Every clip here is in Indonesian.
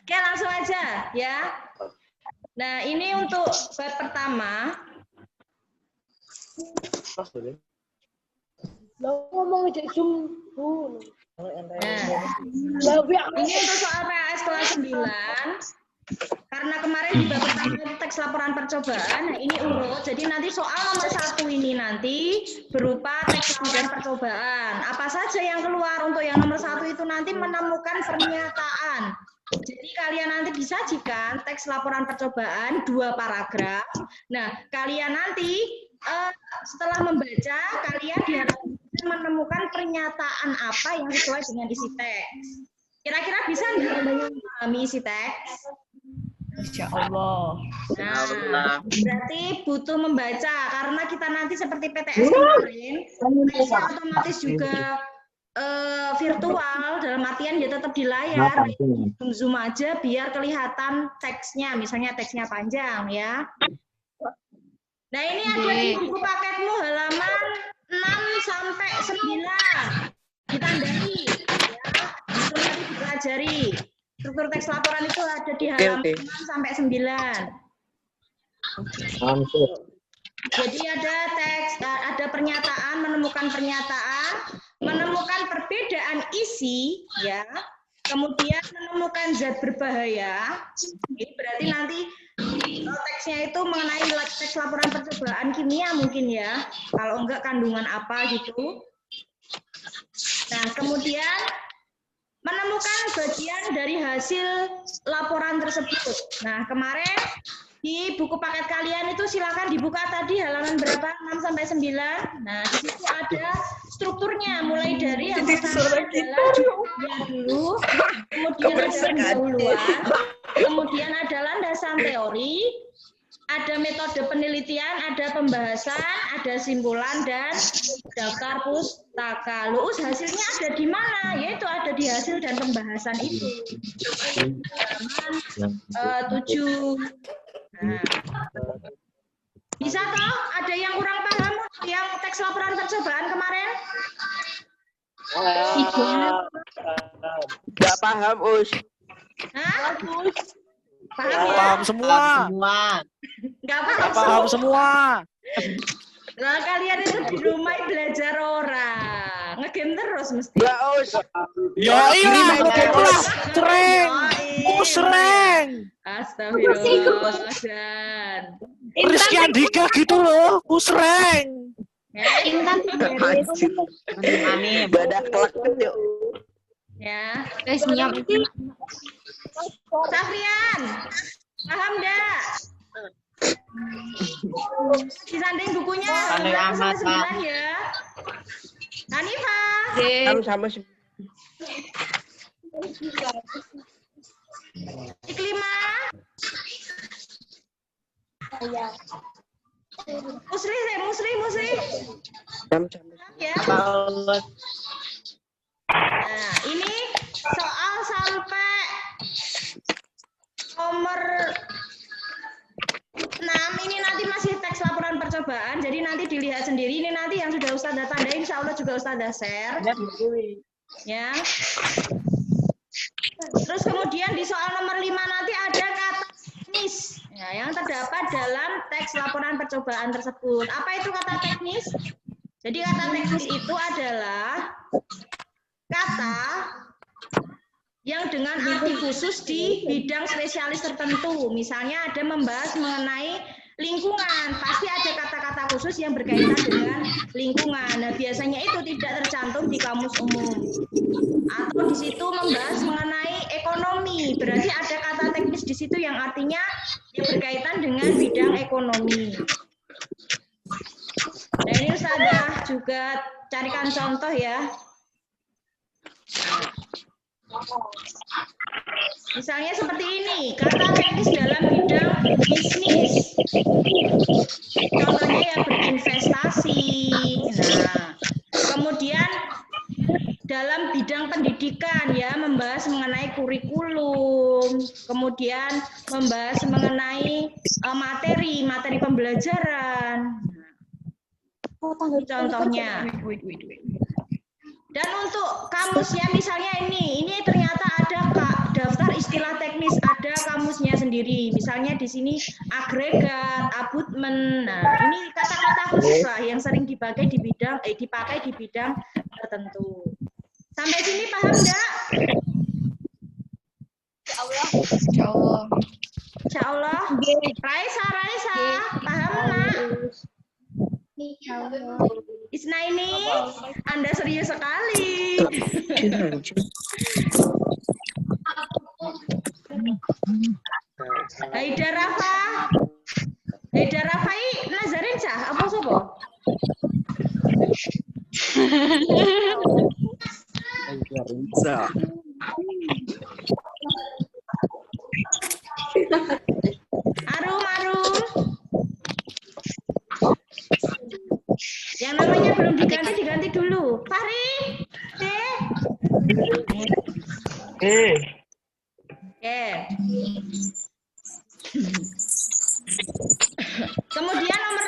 Oke, langsung aja ya. Nah, ini untuk bab pertama. Ngomong aja Zoom. Nah, ini untuk soal PAS kelas 9. Karena kemarin di bab pertama itu teks laporan percobaan, nah ini urut. Jadi nanti soal nomor 1 ini nanti berupa teks laporan percobaan. Apa saja yang keluar untuk yang nomor 1 itu nanti menemukan pernyataan. Jadi kalian nanti disajikan teks laporan percobaan 2 paragraf. Nah, kalian nanti setelah membaca, kalian diharapkan menemukan pernyataan apa yang sesuai dengan isi teks. Kira-kira bisa nggak memahami isi teks? Insya Allah. Nah, berarti butuh membaca karena kita nanti seperti PTS kemarin, teksnya otomatis juga virtual, dalam artian dia tetap di layar, zoom aja biar kelihatan teksnya, misalnya teksnya panjang ya. Nah ini ada di buku paketmu halaman 6 sampai 9, ditandai ya, itu nanti dipelajari. Struktur teks laporan itu ada di halaman 6 sampai 9. Jadi ada teks, ada pernyataan, menemukan perbedaan isi, ya. Kemudian menemukan zat berbahaya. Ini berarti nanti teksnya itu mengenai teks laporan percobaan kimia mungkin ya. Kalau enggak kandungan apa gitu. Nah, kemudian menemukan bagian dari hasil laporan tersebut. Nah, kemarin di buku paket kalian itu silakan dibuka tadi halaman berapa? 6 sampai 9. Nah, di situ ada strukturnya mulai dari yang pertama adalah judulnya dulu, kemudian ada pendahuluan, kemudian ada landasan teori, ada metode penelitian, ada pembahasan, ada simpulan, dan daftar pustaka. Luus hasilnya ada di mana? Yaitu ada di hasil dan pembahasan itu. Halaman 7. Nah. Bisa toh? Ada yang kurang paham yang teks laporan percobaan kemarin? Nggak paham, Us. Hah? Paham ya? Paham semua. Nggak paham, Paham semua. Nah, kalian itu di rumah belajar orang. Ngegame terus mesti. Ya, Us. Ya iya, kelas sering. Aku sering. Astagfirullah. Dan Rizky Andika gitu loh, aku sering. Intan Amin. Badak kelak yuk. ya. guys nyam. Safrian, paham enggak? Disanding bukunya. Pandai amat, Pak. Ya. Hanifah. Sama Iklima. Musri. Ya. Nah, ini soal sampai nomor 6 ini nanti masih teks laporan percobaan, jadi nanti dilihat sendiri. Ini nanti yang sudah Ustazah tandai, insya Allah juga Ustazah share. Ya. Terus kemudian di soal nomor 5 nanti ada kata teknis ya, yang terdapat dalam teks laporan percobaan tersebut. Apa itu kata teknis? Jadi kata teknis itu adalah kata yang dengan arti khusus di bidang spesialis tertentu. Misalnya ada membahas mengenai lingkungan, pasti ada kata-kata khusus yang berkaitan dengan lingkungan. Nah, biasanya itu tidak tercantum di kamus umum. Atau di situ membahas mengenai ekonomi, berarti ada kata teknis di situ yang artinya yang berkaitan dengan bidang ekonomi. Nah, ini Ustazah juga carikan contoh ya. Misalnya seperti ini, kata teknis dalam bidang bisnis. Contohnya ya berinvestasi. Nah, kemudian dalam bidang pendidikan ya membahas mengenai kurikulum, kemudian membahas mengenai materi pembelajaran. Contohnya. Dan untuk kamusnya misalnya ini ternyata ada daftar istilah teknis, ada kamusnya sendiri. Misalnya di sini agregat, abutmen. Nah, ini kata-kata khusus lah yang sering dipakai di bidang tertentu. Sampai sini paham enggak? Insya Allah. Insya Allah. Raisa, paham nak? Isna ini, Anda serius sekali. Haidar Rafai, Nazarin cah, apa sopo? Arum. Yang namanya belum diganti dulu. Fahri, Oke. Kemudian nomor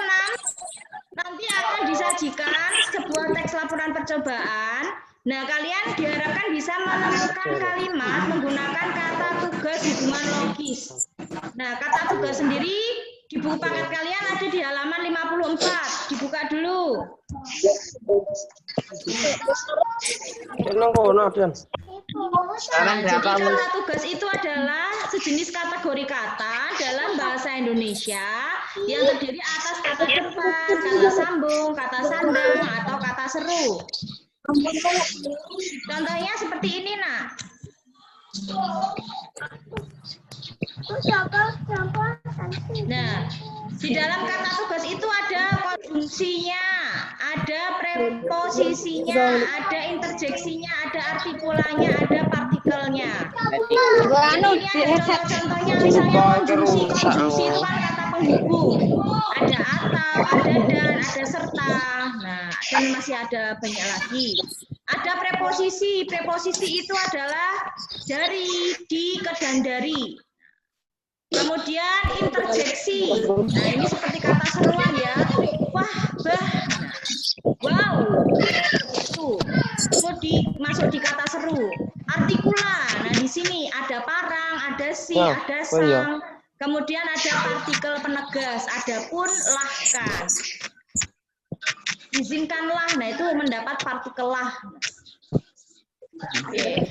6, nanti akan disajikan sebuah teks laporan percobaan. Nah, kalian diharapkan bisa menemukan kalimat menggunakan kata tugas hubungan logis. Nah, kata tugas sendiri di buku paket kalian ada di halaman 54. Dibuka dulu. Nah, jadi kata tugas itu adalah sejenis kategori kata dalam bahasa Indonesia yang terdiri atas kata depan, kata sambung, kata sandang, atau kata seru. Contohnya seperti ini, nak. Nah, di dalam kata tugas itu ada konjungsinya, ada preposisinya, ada interjeksinya, ada artikulanya, ada partikelnya. Jadi ini ada contoh-contohnya, misalnya konjungsi itu kan kata penghubung. Ada atau, ada dan, ada serta. Nah, dan masih ada banyak lagi. Ada preposisi. Preposisi itu adalah dari, di, ke, dan dari. Kemudian interjeksi. Nah, ini seperti kata seruan ya. Wah, bah. Wow. Itu. Masuk di kata seru. Artikulan. Nah, di sini ada parang, ada si, ada sang. Kemudian ada partikel penegas. Ada pun, lahkan. Izinkanlah. Nah, itu mendapat partikel lah. Oke.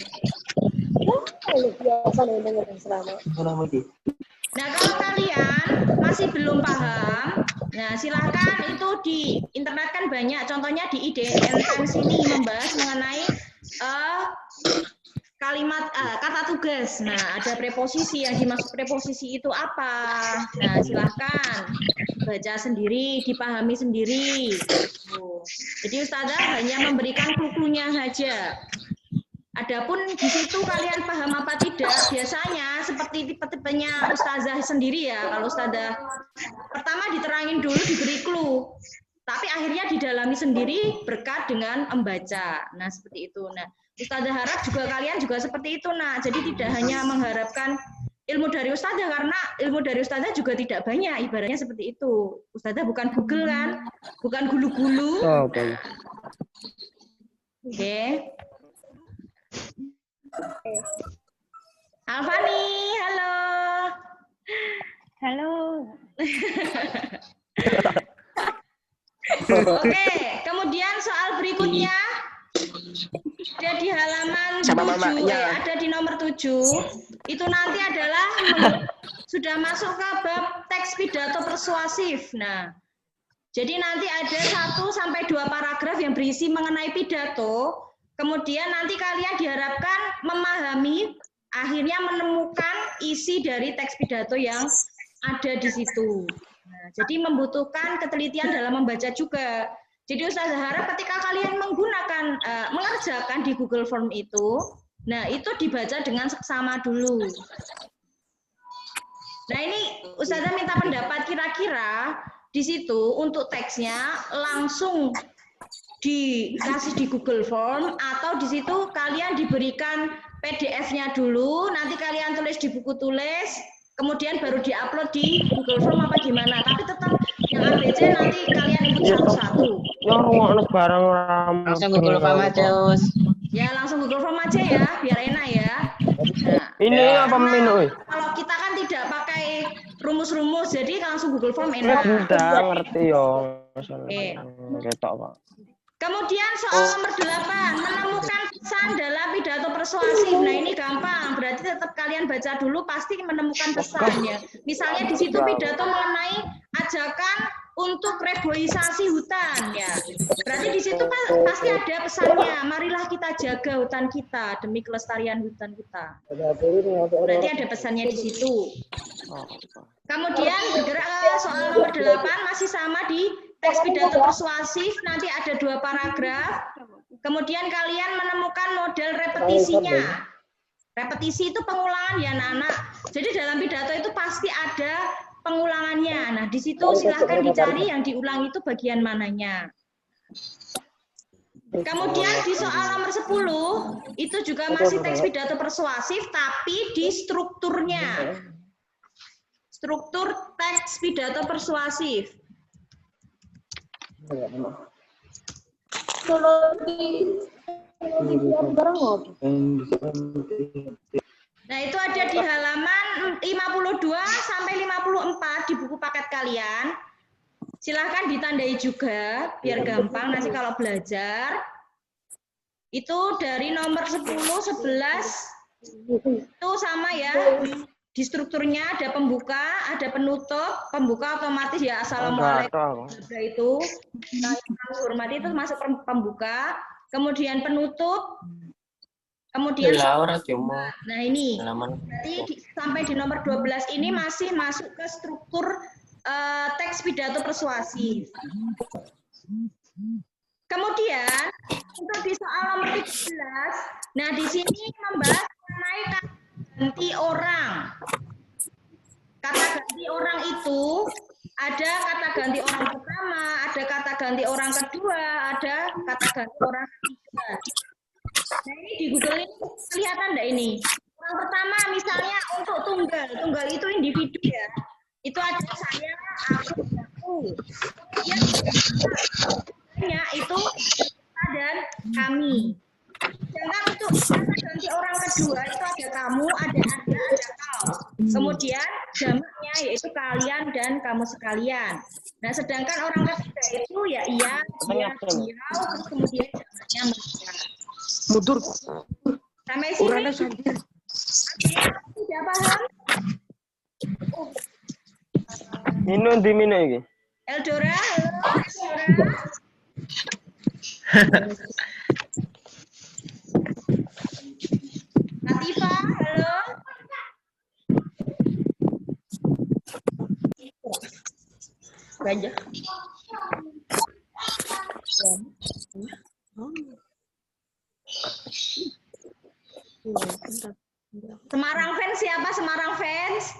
Nah, kalau kalian masih belum paham, nah silahkan itu di internet kan banyak, contohnya di IDN sini membahas mengenai kalimat kata tugas. Nah, ada preposisi, yang dimaksud preposisi itu apa? Nah, silahkan baca sendiri, dipahami sendiri. Jadi Ustazah hanya memberikan bukunya saja. Adapun di situ kalian paham apa tidak, biasanya seperti tipe-tipenya Ustazah sendiri ya. Kalau Ustazah pertama diterangin dulu, diberi clue, tapi akhirnya didalami sendiri berkat dengan membaca. Nah, seperti itu. Nah, Ustazah harap juga kalian juga seperti itu. Nah, jadi tidak hanya mengharapkan ilmu dari Ustazah, karena ilmu dari Ustazah juga tidak banyak, ibaratnya seperti itu. Ustazah bukan Google kan, bukan gulu-gulu. Oke. Alfani, halo. Halo. Oke, kemudian soal berikutnya ada di halaman 7, ada di nomor 7. Itu nanti adalah sudah masuk ke bab teks pidato persuasif. Nah, jadi nanti ada 1 sampai 2 paragraf yang berisi mengenai pidato. Kemudian nanti kalian diharapkan memahami, akhirnya menemukan isi dari teks pidato yang ada di situ. Nah, jadi membutuhkan ketelitian dalam membaca juga. Jadi Ustazah harap ketika kalian menggunakan, mengerjakan di Google Form itu, nah itu dibaca dengan seksama dulu. Nah, ini Ustazah minta pendapat, kira-kira di situ untuk teksnya langsung dikasih di Google Form atau di situ kalian diberikan PDF-nya dulu, nanti kalian tulis di buku tulis, kemudian baru diupload di Google Form apa gimana? Tapi tetap yang ABC nanti kalian input satu-satu. Langsung Google Form aja, Ya, langsung Google Form aja ya, biar enak ya. Nah, Ini apa minum? kalau kita kan tidak pakai rumus-rumus, jadi langsung Google Form Udah enak. ngerti yo. Oke. Ketok, Pak. Kemudian soal nomor 8, menemukan pesan dalam pidato persuasif. Nah ini gampang, berarti tetap kalian baca dulu, pasti menemukan pesan ya. Misalnya di situ pidato mengenai ajakan untuk reboisasi hutan ya. Berarti di situ pasti ada pesannya. Marilah kita jaga hutan kita demi kelestarian hutan kita. Berarti ada pesannya di situ. Kemudian bergerak ke soal nomor 8 masih sama di teks pidato persuasif, nanti ada 2 paragraf. Kemudian kalian menemukan model repetisinya. Repetisi itu pengulangan ya anak-anak. Jadi dalam pidato itu pasti ada pengulangannya. Nah, di situ silahkan dicari yang diulang itu bagian mananya. Kemudian di soal nomor 10, itu juga masih teks pidato persuasif, tapi di strukturnya. Struktur teks pidato persuasif. Nah, itu ada di halaman 52 sampai 54 di buku paket kalian. Silahkan ditandai juga, biar gampang nanti kalau belajar. Itu dari nomor 10, 11, itu sama ya. Di strukturnya ada pembuka, ada penutup. Pembuka otomatis ya assalamualaikum. Itu nah, yang hormati itu masuk pembuka, kemudian penutup, kemudian nah ini berarti sampai di nomor 12 ini masih masuk ke struktur teks pidato persuasif. Kemudian untuk di soal nomor 13, nah di sini membahas mengenai ganti orang. Kata ganti orang itu ada kata ganti orang pertama, ada kata ganti orang kedua, ada kata ganti orang ketiga. Nah ini di Google ini kelihatan enggak ini? Orang pertama misalnya untuk tunggal, tunggal itu individu ya. Itu ada saya, aku. Kemudian itu kita dan kami. Sedangkan untuk kata ganti orang kedua itu ada kamu, ada anda, ada kau. Kemudian jamaknya yaitu kalian dan kamu sekalian. Nah, sedangkan orang ketiga itu ya iya, dia, terus kemudian jamaknya mereka. Mundur. Sampai sini. Tidak paham? Minum di minum ini. Eldora, halo, Eldora. Latifa, halo. Gajah. Semarang fans siapa? Semarang fans?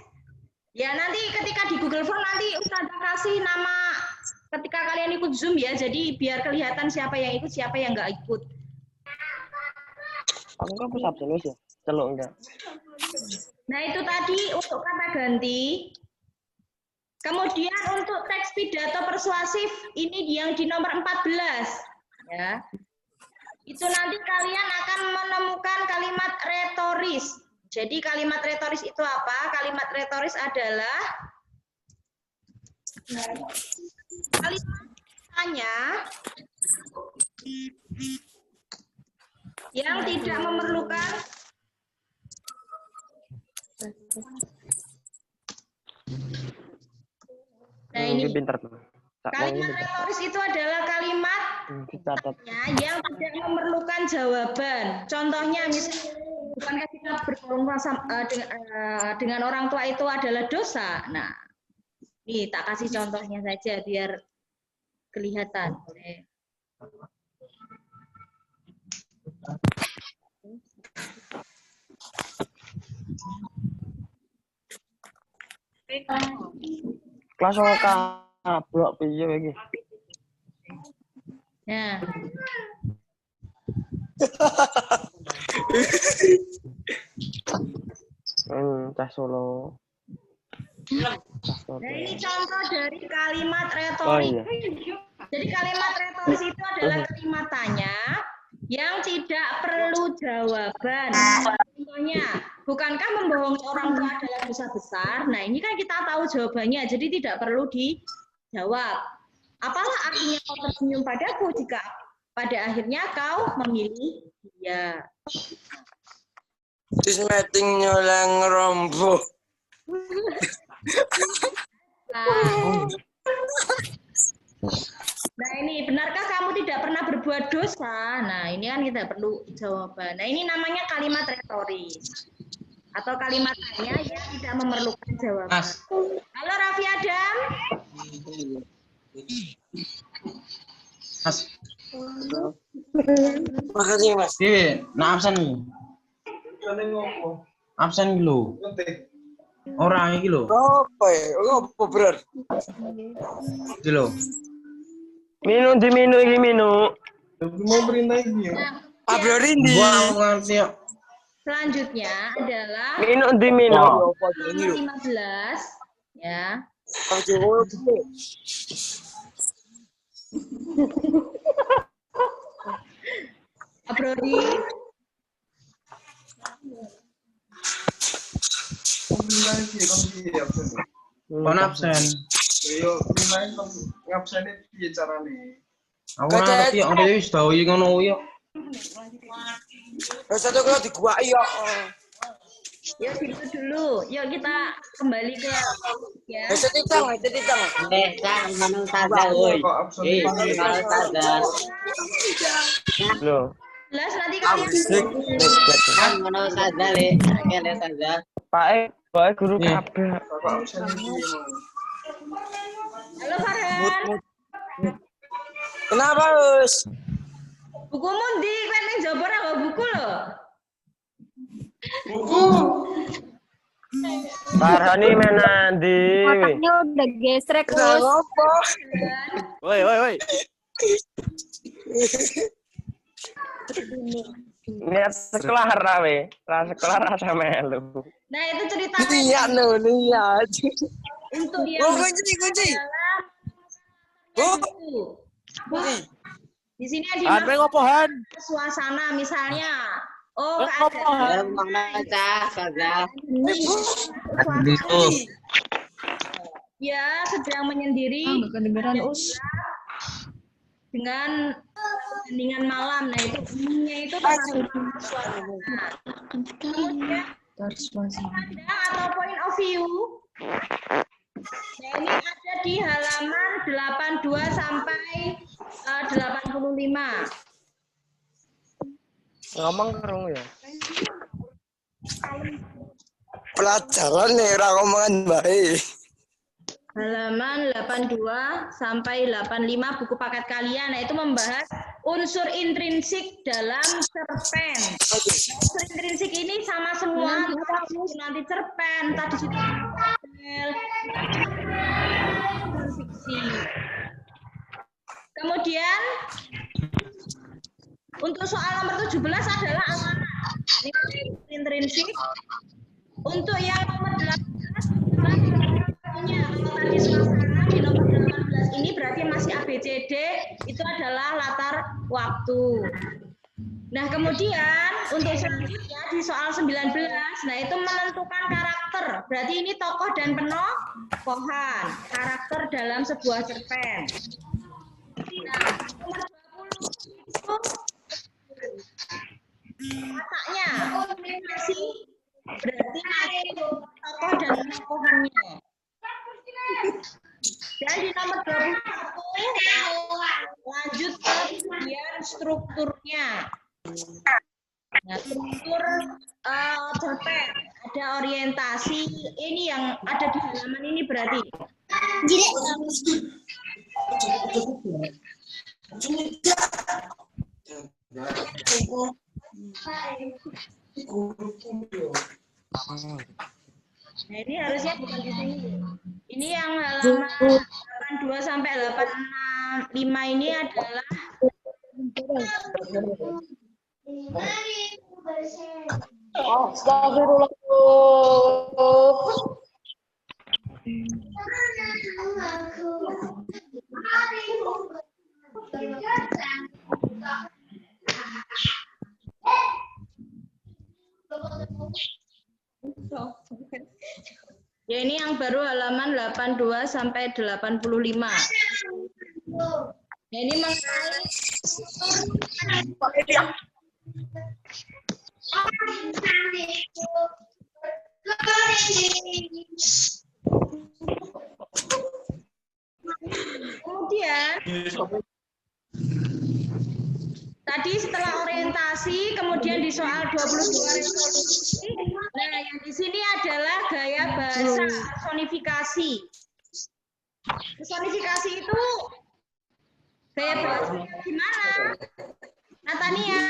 Ya nanti ketika di Google Form nanti Ustazah kasih nama ketika kalian ikut Zoom ya. Jadi biar kelihatan siapa yang ikut, siapa yang nggak ikut. Aku kan pusat terus ya. Celuk enggak. Nah itu tadi untuk kata ganti. Kemudian untuk teks pidato persuasif ini yang di nomor 14 ya. Itu nanti kalian akan menemukan kalimat retoris. Jadi kalimat retoris itu apa? Kalimat retoris adalah kalimat tanya yang tidak memerlukan nah ini kalimat retoris itu adalah kalimat yang tidak memerlukan jawaban. Contohnya misalnya bukankah kita berbohong dengan orang tua itu adalah dosa? Nah, ini tak kasih contohnya saja biar kelihatan. Kelas blok piye iki? Nah. Cah Solo. Nah, ini contoh dari kalimat retoris. Oh, iya. Jadi kalimat retoris itu adalah kalimat tanya yang tidak perlu jawaban. Contohnya, bukankah membohongi orang tua adalah dosa besar? Nah, ini kan kita tahu jawabannya, jadi tidak perlu dijawab. Apalah artinya kau tersenyum padaku jika pada akhirnya kau memilih dia? Terus meeting nyolong rombo. Nah ini, benarkah kamu tidak pernah berbuat dosa? Nah ini kan kita perlu jawaban. Nah ini namanya kalimat retoris. Atau kalimat tanya yang tidak memerlukan jawaban. Halo Raffi Adam. Mas. Makasih Mas. Nah absen nih. Absen lho. Orang iki lho. Apa ya? Apa bener? Iki lho. Minum iki minum. Mau perintah iki ya. Pablo Rindi. Gua ngerti ya. Selanjutnya adalah Minum 15 ya. Brody. Kon absen. Yo, main ngabsene piye carane? Aku ora ngerti ya, ada wis tau iki ngono ya. Satu kalau di gua iya. Yuk gitu dulu. Yuk kita kembali ke ya. Itu titang. Cang, manung sadar, woi. Manung sadar. Loh. Jelas nanti kalian Cang, manung sadar, kene sadar. Pak guru kabeh. Halo Farhan. Kenapa, Us? Bukumu ndi kowe ning jaba ora nggo buku lho. Farhani menandi. Otaknya udah gesrek, Us. Apa? Woi. Niat sekolah rawe. Sekolah rasa melu. Nah, itu ceritanya Iya, niat. untuk yang Kunci. Di sini Han ada ngopohan? suasana misalnya. Oh, Dalam keadaan makna sadar. ya sedang menyendiri dengan keheningan malam. Nah, itu bunyinya itu tentang suasana. Kemudian pandang atau point of view. Nah, ini ada di halaman 82 sampai 85. Ngomong kerungu ya. Pelajaran nih, ora ngomongan baik. Halaman 82 sampai 85 buku paket kalian. Nah, itu membahas unsur intrinsik dalam cerpen. Unsur intrinsik ini sama semua. Nanti cerpen, tadi situ fiksi. Kemudian untuk soal nomor 17 adalah amanat. Ini intrinsik. Untuk yang nomor 18 kalau tadi suasana di nomor 18 ini berarti masih ABCD, itu adalah latar waktu. Nah, kemudian untuk selanjutnya di soal 19, nah itu menentukan karakter. Berarti ini tokoh dan penokohan, karakter dalam sebuah cerpen. Nah, nomor 20 itu wataknya, masih berarti tokoh dan penokohannya. Dan di nomor 21 lanjut ke bagian strukturnya. Nah, struktur cerpen ada orientasi ini yang ada di halaman ini berarti. Nah, ini harusnya bukan di sini. Ini yang halaman 82 sampai 85 ini adalah Astagfirullah. Ya, ini yang baru halaman 82 sampai 85. Ya, ini mengenai kemudian tadi setelah orientasi, kemudian di soal 22 resolusi. Nah, yang di sini adalah gaya bahasa personifikasi. Personifikasi itu gaya bahasanya gimana? Natania?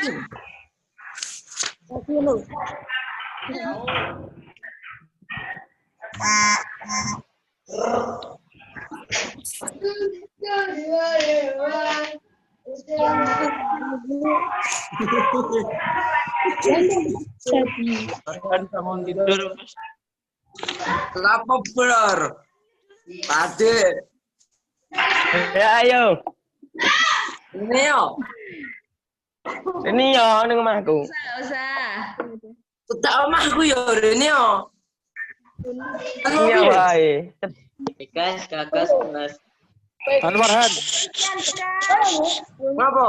Lapa bener. Tadi. Ya ayo. Ini yo. Ini yo ning omahku. Usah. Tak omahku yo ini yo. Iya wae. Gagas, gagas, Mas. Anwarhan. Ngapa?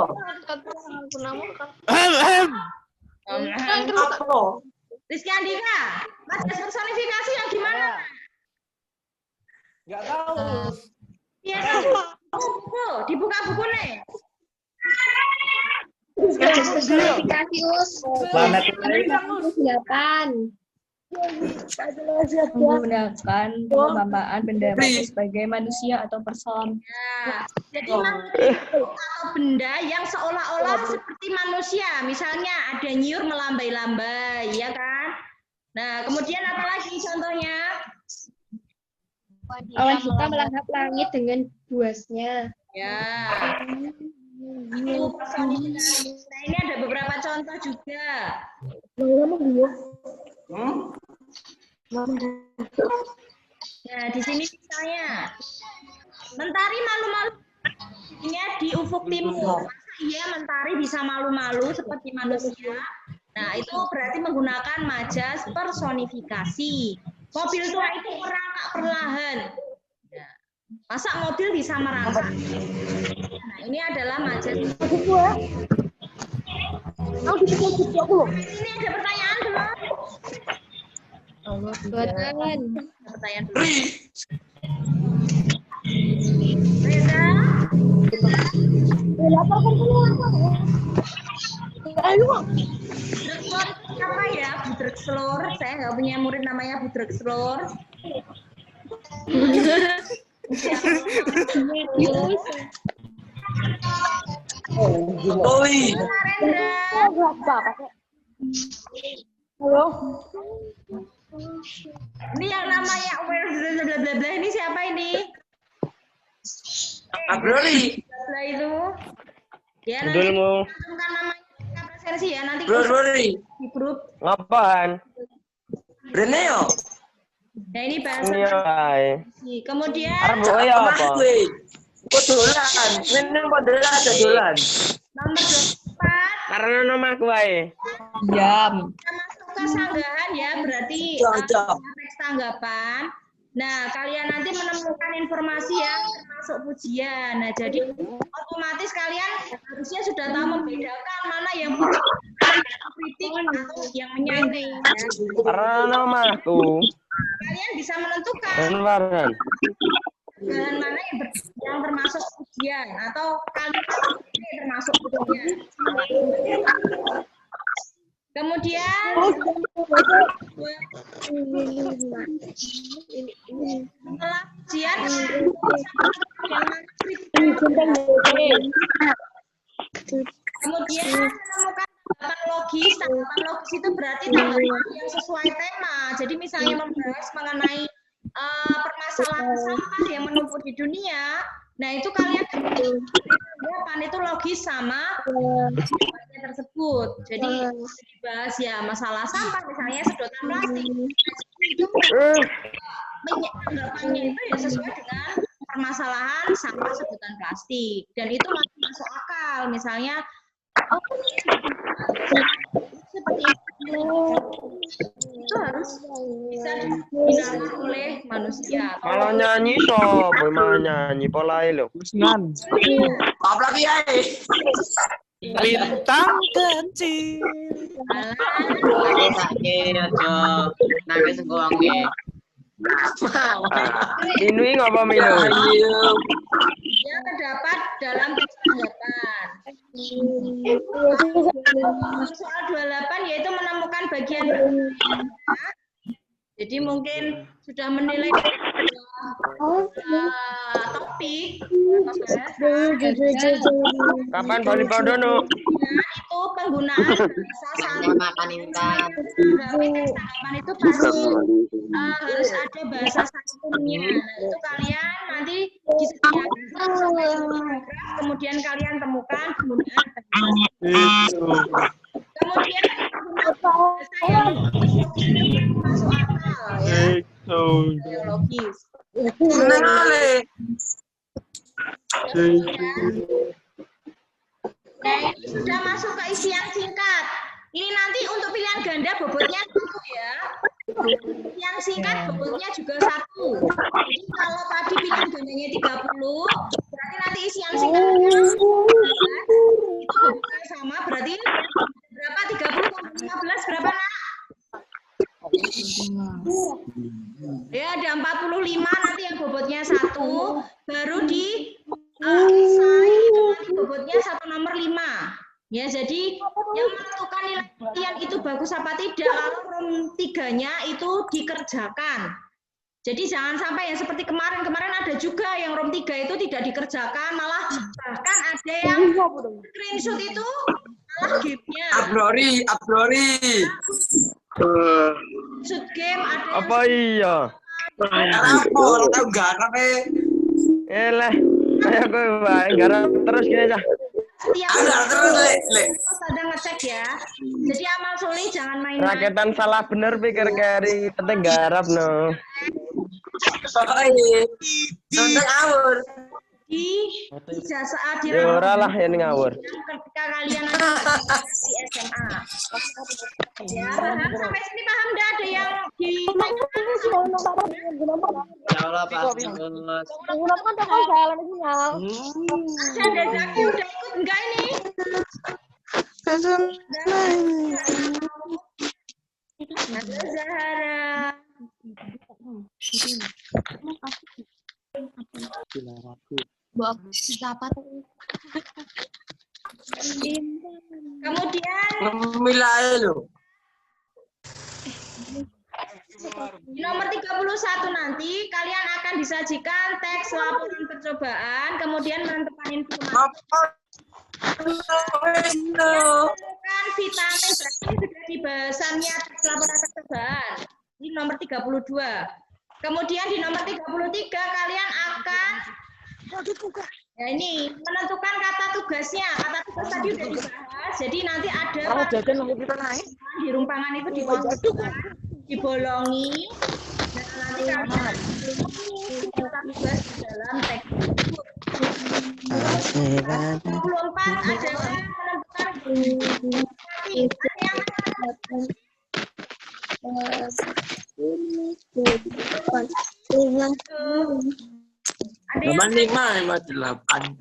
Apa? Rizky Andika, Mas personifikasi yang gimana? Nggak tahu. Iya, buku, dibuka bukunya. Personifikasi us. Planet 8. Menggunakan perumpamaan benda mati sebagai manusia atau person. Ya, jadi manusia atau benda yang seolah-olah seperti manusia. Misalnya ada nyur melambai-lambai, ya kan? Nah, kemudian apa lagi contohnya? Awan hitam melahap langit dengan buasnya. Ya. Itu personifikasi. Nah, ini ada beberapa contoh juga. Nah, di sini misalnya mentari malu-malu di ufuk timur. Masa iya mentari bisa malu-malu seperti manusia? Nah, itu berarti menggunakan majas personifikasi. Mobil tua itu merangkak perlahan. Nah, masa mobil bisa merangkak? Nah, ini adalah majas. Ini ada pertanyaan belum? Buatan. Pertanyaan dulu. Reza? Budrek apa ya? Budrek Slor. Saya nggak punya murid namanya Budrek Slor. Oi. Ini yang namanya bla bla bla ini siapa ini? Abroli. Bla itu. Ya nanti Judulmu. cantumkan namanya presensi ya nanti Abroli. di grup. Ngapain? Rene yo. Nah ini bahasa Ini wae. kemudian Arep mbok ya apa? Kok dolan? Neng padahal ada dolan. nomor 24 Karena nomahku wae. Diam. kita masuk ke sanggahan ya berarti Cocok. teks tanggapan. Nah kalian nanti menemukan informasi yang termasuk pujian. Nah jadi otomatis kalian harusnya sudah tahu membedakan mana yang pujian, kritik atau yang menyanggah. Ya. Karena nomahku. Kalian bisa menentukan Anwarhan. bahan mana yang termasuk pujian atau kalimat ini termasuk pujian. Kemudian setelah pujian kemudian menemukan tanggapan logis. Tanggapan logis itu berarti tanggapan yang sesuai tema. Jadi misalnya membahas mengenai permasalahan sampah yang menumpuk di dunia, nah itu kalian tanggapan itu logis sama tanggapannya tersebut. Jadi dibahas ya masalah sampah misalnya sedotan plastik. Itu tanggapannya itu ya sesuai dengan permasalahan sampah sedotan plastik dan itu masih masuk akal. Misalnya seperti itu. itu harus bisa digunakan oleh manusia. Malah nyanyi sob, malah nyanyi polai lho. Usnan. Apa lagi ya? Bintang kecil. Sakit aja. Nangis gua nggih. Minui ngapa minum? Yang terdapat dalam teks tanggapan. Soal 28 yaitu menemukan bagian jadi mungkin sudah menilai topik Kapan balik Pondono? itu penggunaan bahasa santun. Makan intan. Tanggapan itu pasti harus ada bahasa santunnya. Nah, itu kalian nanti disediakan paragraf, kemudian kalian temukan penggunaan kemudian bahasa yang masuk akal ya, yang logis. Nah, ini sudah masuk ke isian singkat. Ini nanti untuk pilihan ganda bobotnya 1 ya. Yang singkat bobotnya juga 1. Jadi kalau tadi pilihan gandanya 30, berarti nanti isian singkatnya itu bobotnya sama, berarti berapa? 30 tambah 15 berapa, Nak? Ya, ada 45 nanti yang bobotnya 1, baru di esai itu nanti bobotnya 1 nomor 5. Ya, jadi yang menentukan nilai kalian itu bagus apa tidak kalau rom 3-nya itu dikerjakan. Jadi jangan sampai yang seperti kemarin ada juga yang rom 3 itu tidak dikerjakan, malah bahkan ada yang screenshot itu malah game-nya. Abrori. Shoot game ada yang Apa iya? Apa orang tahu garap Elah, kayak gue garap terus gini aja. setiap terus ada ngecek ya. Jadi amal soleh jangan main-main. Raketan salah bener pikir kari, penting garap no. Nonton awur. Di ijazah di Ya ora lah yang ngawur. ketika kalian di SMA. Ya, paham sampai sini paham enggak ada yang di Insyaallah Pak. ada Zaki udah ikut enggak ini? Ada Zahara. Kemudian Milai lo. di nomor 31 nanti kalian akan disajikan teks laporan percobaan, kemudian menentukan informasi. Kan vitamin berarti sudah di bahasannya teks laporan percobaan. Di nomor 32. Kemudian di nomor 33 kalian akan ya ini menentukan kata tugasnya. Kata tugas tadi udah dibahas. Jadi nanti ada di rumpangan itu dibolongi. Dan nanti kalian kata tugas di dalam teks. 24 adalah menentukan Nomor 5, nomor 8.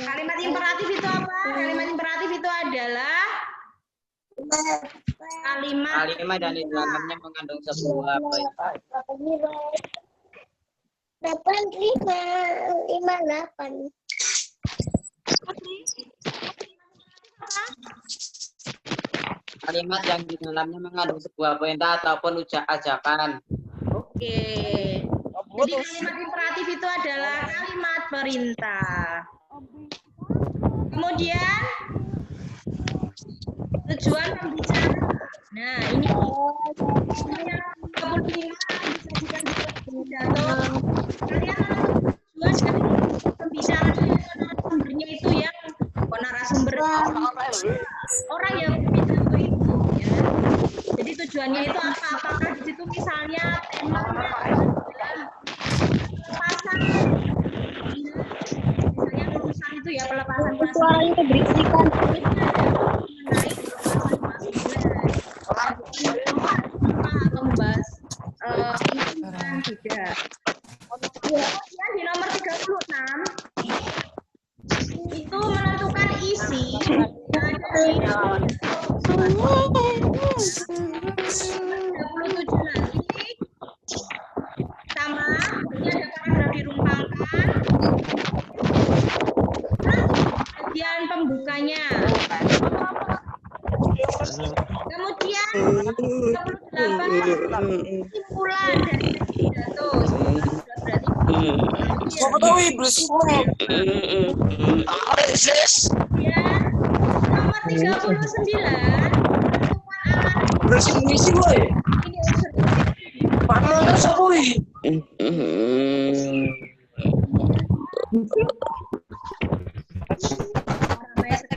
Kalimat imperatif itu apa? Kalimat imperatif itu adalah Kalimat dan di dalamnya mengandung sebuah perintah. 8. Kalimat yang di dalamnya mengandung sebuah perintah ataupun ajakan. Oke. Jadi kalimat imperatif itu adalah kalimat perintah. Kemudian tujuan pembicara. Nah, ini 35 disajikan di pidato. Kalian tujuan dari pembicara narasumbernya itu yang narasumber orang yang berpidato itu ya. Jadi tujuannya itu apa? Apakah di situ misalnya temanya adalah pelepasan, misalnya lulusan itu ya pelepasan juga. Kemudian di nomor 36 itu menentukan isi yang ada di 37 nanti sama ini ada paragraf dirumpangkan bagian pembukanya. Kemudian 38 kesimpulan dari pidato. Ya, nomor 39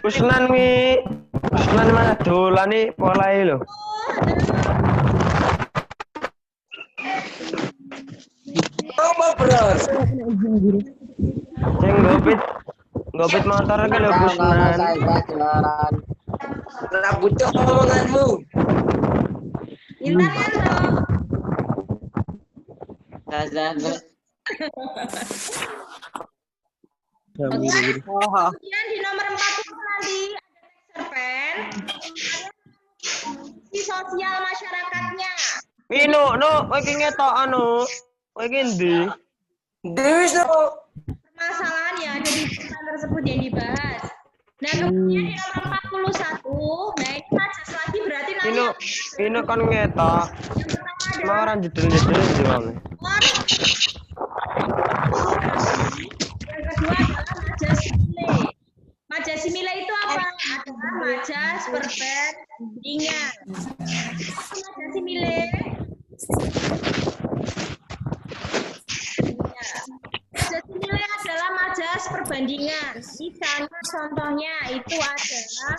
Usnan mana dolan nih polahe lho. Sing ngopit motor iki lho Usnan. Ora butuh omonganmu. Intan kan lo. Ustazah. Kemudian di nomor 40 nanti ada cerpen si sosial masyarakatnya. Pino, no, kowe iki ngetok anu. Kowe iki ndi? Dewi no. Permasalahan yang ada di cerpen tersebut yang dibahas. Nah, kemudian di nomor 41, nah ini majas lagi berarti nanti Pino kan ngetok. yang pertama adalah Mau orang jedul-jedul ndi wong. yang kedua adalah majas simile. Majas simile itu apa? Adalah majas perbandingan. Majas simile. Majas simile adalah majas perbandingan. Misalnya contohnya itu adalah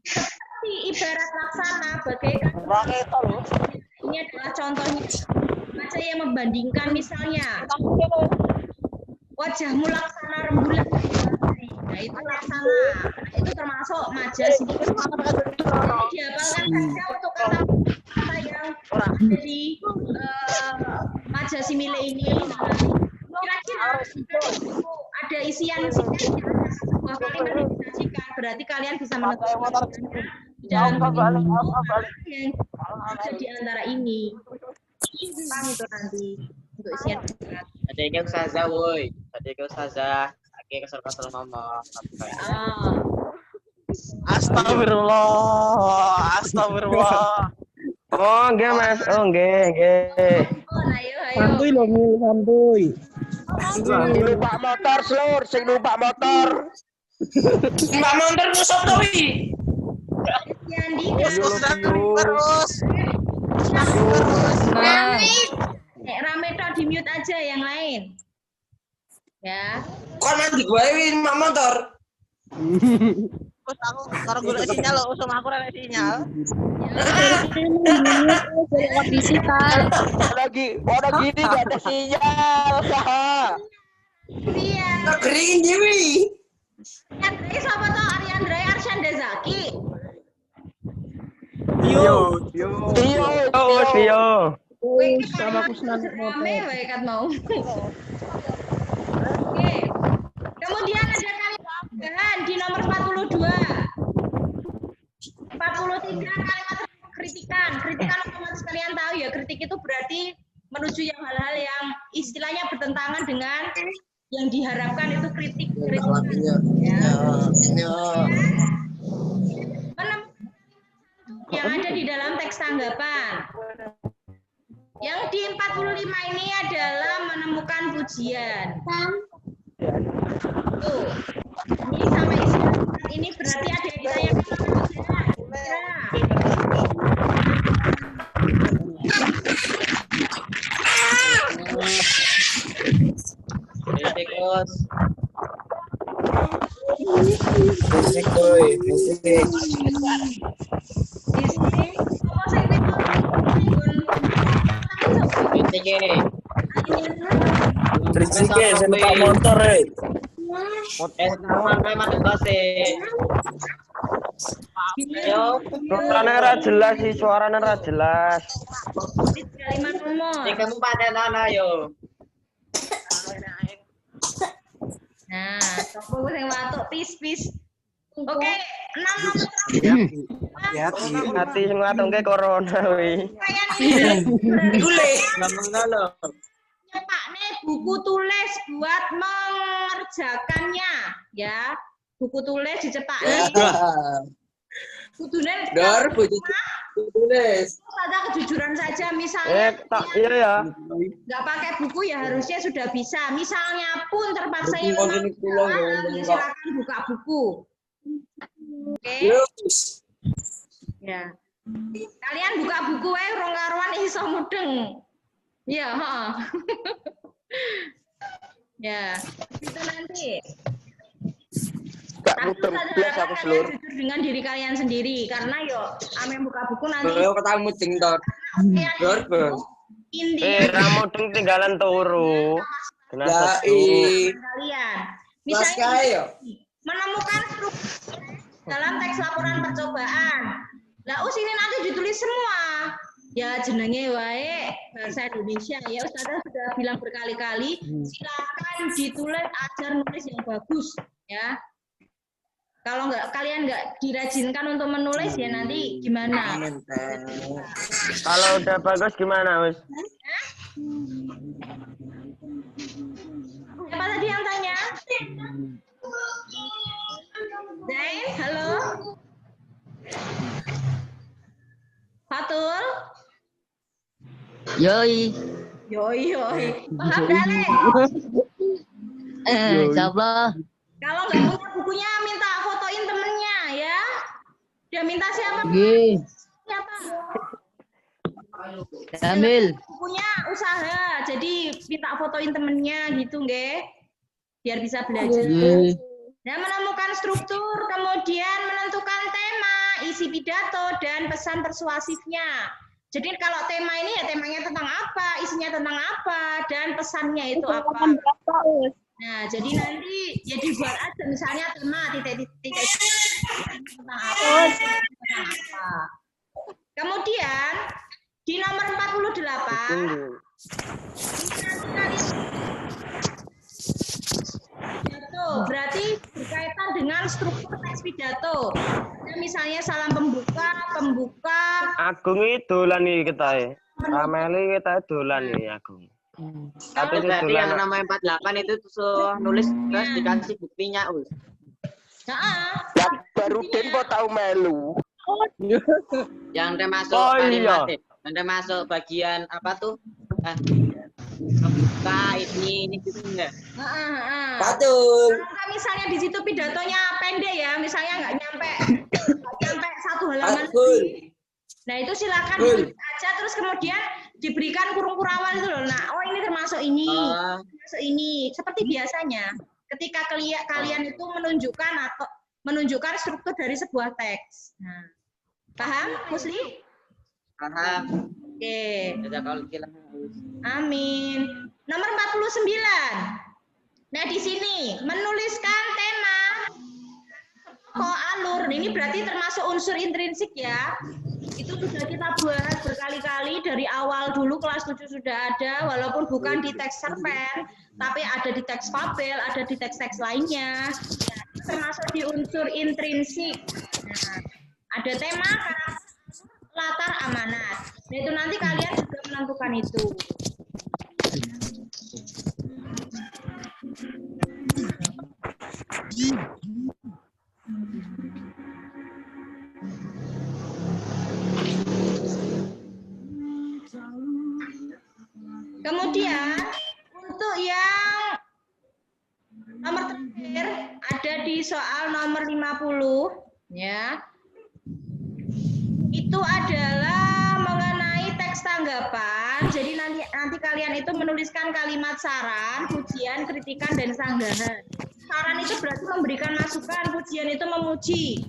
seperti ibarat laksana bagaikan. Ini adalah contohnya. Majas yang membandingkan misalnya wajahmu laksana rembulan. Nah itu laksana. Nah, itu termasuk majas. Jadi dihafalkan saja untuk kata yang jadi majas simile ini. Kira-kira ada isian sebuah kalimat didedikasikan, berarti kalian bisa menentukan dalam yang ada di antara ini. Paham itu nanti untuk isian. Ada yang ustazah woi. Ada yang ustazah. Oke, kesel-kesel ngomong. Astagfirullah. Oh, nggih Mas. Oh, nggih. Oh, ayo. Santuy lho, santuy. Numpak motor, Slur, sing numpak motor. Mbak motor musuh to wi. Yandi. Terus. Rame tok di mute aja yang lain. Ya. Kon mandi gue wi mbak motor. Terus aku karo golek sinyal lho, usum aku ora sinyal. Lagi gini gak ada sinyal. Iya. Negeri dewi. Andre siapa tuh? Ariandra Arsyanda Zaki. Tio. Sama Kusnan rame wae kat mau. Oke. Kemudian ada kalimat tambahan di nomor 42. 43 kalimat kritikan. Kritikan otomatis kalian tahu ya, kritik itu berarti menuju yang hal-hal yang istilahnya bertentangan dengan yang diharapkan itu kritik. Ya. Yang ada di dalam teks tanggapan. Yang di 45 ini adalah menemukan pujian. Tuh. Ini sama isi ini berarti ada yang ditanyakan pujian. Tikus. Berisike sing numpak motor Taman mati base. Ayo. Suaranya ora jelas sih, suaranya ora jelas. Kalimat nomor. Sing kamu pada nana yo. Nah, sopo sing watuk pis. Oke, 6 nomor Hati sing ngatungke corona wi. Ngomong dulu. nyepakne buku tulis buat mengerjakannya ya. Buku tulis dicepakne. Kudune buku tulis. ada kejujuran saja misalnya. Iya ya. Nggak pakai buku ya harusnya sudah bisa. Misalnya pun terpaksa ya silakan buka buku. Oke. Ya. Kalian buka buku rong karuan iso mudeng. Iya, heeh. Ya, itu nanti. Gak mudeng blas aku Slur. Jujur dengan diri kalian sendiri karena yo ame buka buku nanti. Yo ketemu mudeng to. Intinya Ra mudeng tinggalan turu. Kenapa kalian. Misalnya menemukan struktur dalam teks laporan percobaan. Lah ini nanti ditulis semua. Ya jenenge wae bahasa Indonesia ya Ustazah sudah bilang berkali-kali silakan ditulis ajar nulis yang bagus ya. Kalau kalian nggak dirajinkan untuk menulis ya nanti gimana? Kalau udah bagus gimana, Us? Siapa tadi yang tanya? Zain, halo? Fatul? Yoi. Yoi. Paham Dale? Insyaallah. Kalau nggak punya bukunya minta fotoin temennya ya. Dia minta siapa? Siapa? Ambil. Bukunya usaha, jadi minta fotoin temennya gitu nggih. Biar bisa belajar. Nah, menemukan struktur, kemudian menentukan tema, isi pidato, dan pesan persuasifnya. Jadi kalau tema ini ya temanya tentang apa, isinya tentang apa, dan pesannya itu apa. Nah, jadi nanti ya dibuat aja misalnya tema titik-titik tentang apa, tentang apa. Kemudian di nomor 48 pidato berarti berkaitan dengan struktur teks pidato. Nah, misalnya salam pembuka. Agung itu dolan iki kita. Rameli kita dolan iki Agung. Tapi berarti yang namanya 48 itu tuh nulis terus dikasih buktinya, Us. Heeh. Yang baru Dempo tahu melu. Yang termasuk kalimat, yang termasuk bagian apa tuh? Buka ini gitu enggak? Betul. Kalau misalnya di situ pidatonya pendek ya, misalnya nggak nyampe 1 halaman. Nah itu silakan ditulis aja terus kemudian diberikan kurung-kurangan itu loh. Nah, oh ini termasuk ini, termasuk ini. Seperti biasanya, ketika kalian itu menunjukkan struktur dari sebuah teks. Nah, paham, Musli? Paham. Oke. Sudah kalau bilang. Amin. Nomor 49. Nah, di sini menuliskan tema alur. Ini berarti termasuk unsur intrinsik ya. Itu sudah kita bahas berkali-kali dari awal dulu kelas 7 sudah ada, walaupun bukan di teks cerpen, tapi ada di teks fabel, ada di teks-teks lainnya. Nah, termasuk di unsur intrinsik. Nah, ada tema latar amanat. Nah, itu nanti kalian juga menentukan itu. Kemudian untuk yang nomor terakhir ada di soal nomor 50 ya. Itu adalah mengenai teks tanggapan. Jadi nanti kalian itu menuliskan kalimat saran, pujian, kritikan, dan sanggahan. Saran itu berarti memberikan masukan, pujian itu memuji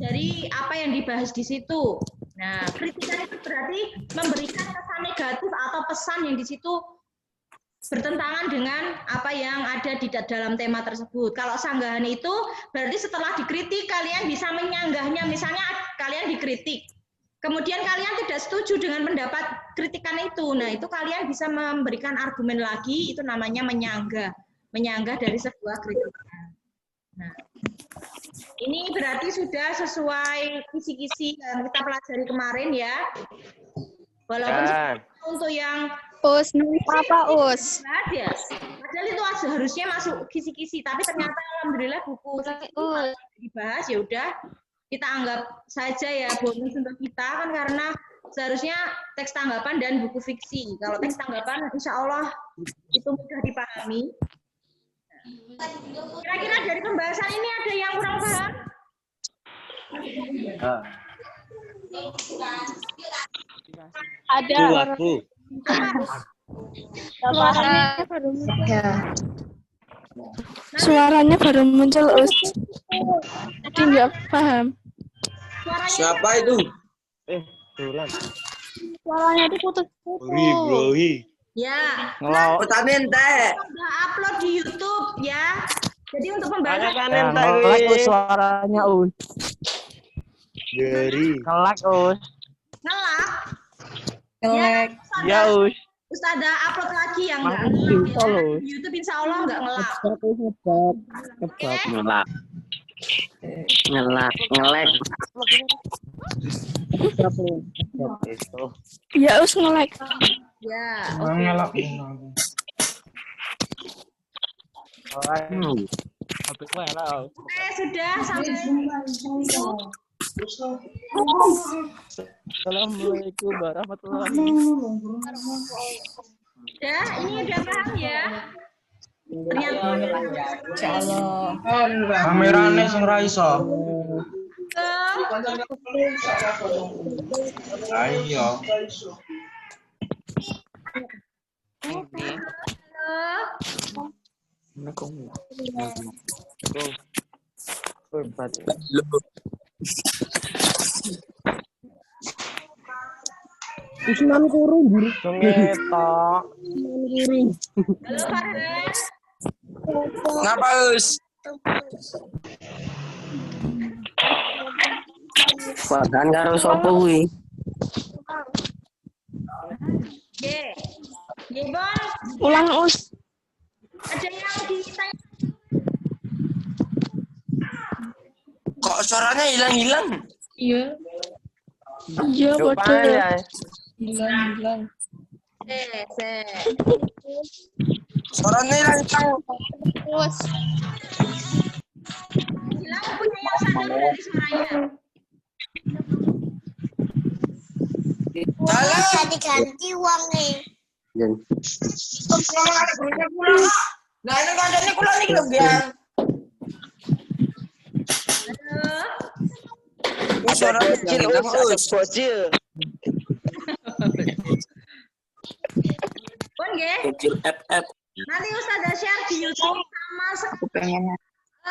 dari apa yang dibahas di situ. Nah, kritikan itu berarti memberikan kesan negatif atau pesan yang di situ bertentangan dengan apa yang ada di dalam tema tersebut. Kalau sanggahan itu berarti setelah dikritik kalian bisa menyanggahnya. Misalnya kalian dikritik, kemudian kalian tidak setuju dengan pendapat kritikan itu. Nah, itu kalian bisa memberikan argumen lagi, itu namanya menyanggah dari sebuah kritikan. Nah, ini berarti sudah sesuai kisi-kisi yang kita pelajari kemarin ya. Walaupun untuk yang Us, apa Us? ya. Padahal itu seharusnya masuk kisi-kisi, tapi ternyata alhamdulillah buku dibahas, ya udah kita anggap saja ya bonus untuk kita kan, karena seharusnya teks tanggapan dan buku fiksi. Kalau teks tanggapan insya Allah itu mudah dipahami. Kira-kira dari pembahasan ini ada yang kurang paham? Ada. Suaranya baru muncul, Us. Jadi nggak paham. Siapa itu? Dulan. Suaranya itu putus-putus. Ya. Pertanyaan teh. Udah upload di YouTube ya. Jadi untuk pembahasan Ngelak suaranya Us. Dari. Ngelak Us. ngelak. Ya Us. Terus ada upload lagi yang nggak ngelak ya. Di YouTube insya Allah nggak ngelak. Oke. Ngelek. Ya, Us nge-like. Ya. Ngelak. Oke, sudah sampai. Assalamualaikum warahmatullahi Ya, ini udah paham ya. Ternyata Kamerane sing ra iso. Ayo. Isman kurung guru. Sungetok. halo Farhan. Ngapa, Us? Farhan karo sapa kuwi? Ye. Ye, Bon. Ulang, Us. Ada yang ditanya? Kok suaranya hilang-hilang? Iya. Iya, bodoh. Hilang. Suaranya hilang-hilang. Us. Hilang punya yang sadar dari suaranya. Salah. Diganti uangnya. Nah, ini kontennya kula nih lho, Gian. Halo. Suara kecil, Us. Bocil. Bon, Ge. Kecil FF. Nanti Ustazah share di YouTube sama Pengen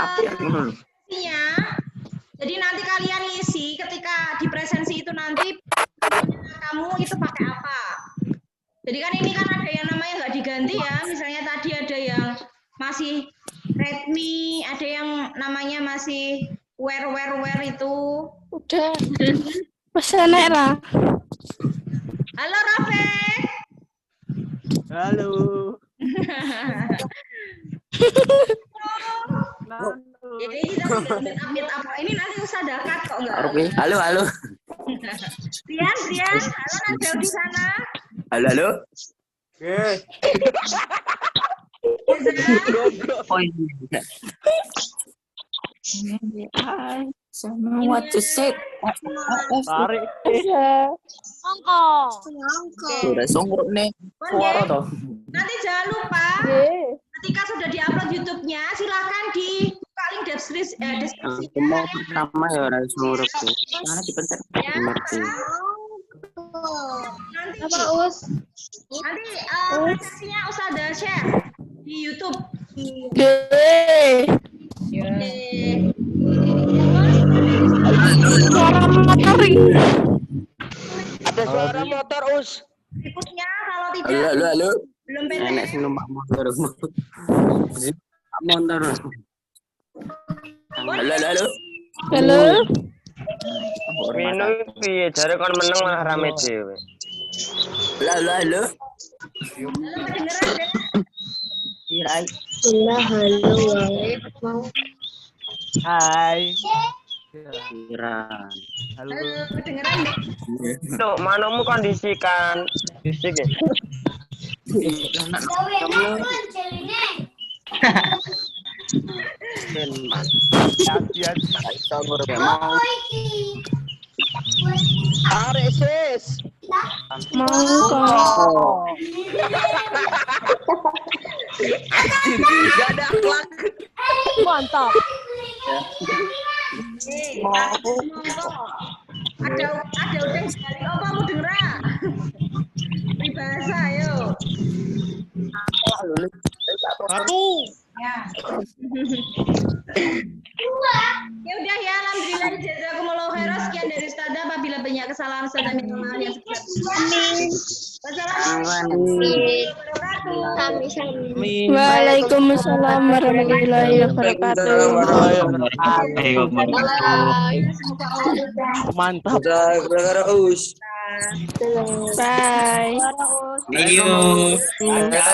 sepertinya. Jadi nanti kalian isi ketika di presensi itu nanti kamu itu pakai apa. Jadi kan ini kan ada yang namanya nggak diganti ya. Misalnya tadi ada yang masih Redmi, ada yang namanya masih where itu. Udah. Pesan lah. Halo Rafek. Halo. Jadi kita meet up. Ini nanti usah dekat kok enggak? Halo. Rian, halo Najau di sana. Halo. Oh iya. What to say? Tarik. Udah songkrok nih. Suara toh. Nanti jangan lupa ketika sudah diupload YouTube-nya silakan dibuka link deskripsi. Pertama ya orang songkrok tuh. Mana dipencet? Nanti Apa Us? nanti presensinya Ustazah share di YouTube. Suara motor ini. Ada suara motor Us. Berikutnya kalau tidak Halo. Belum Enak PTS. sing numpak motor. Motor. Halo. Halo. Mino piye jare kon meneng malah rame dhewe. Halo. Halo, kedengeran deh. Kirai. Halo, wae. Mau Hai. Kira. Halo. Halo, kedengeran deh. Tuh, manamu kondisikan fisik ya. Aresis. Gak ada akhlak. mantap. Ada udah sekali. Oh, kamu dengeran? Peribahasa, ayo. Ya. Ya udah ya, alhamdulillah jazakumullah khairan. Sekian dari Ustazah. Apabila banyak kesalahan Ustazah minta maaf yang sebesar-besarnya. Wassalamualaikum warahmatullahi wabarakatuh. Waalaikumsalam warahmatullahi wabarakatuh. Mantap. Bye. Thank you. Kita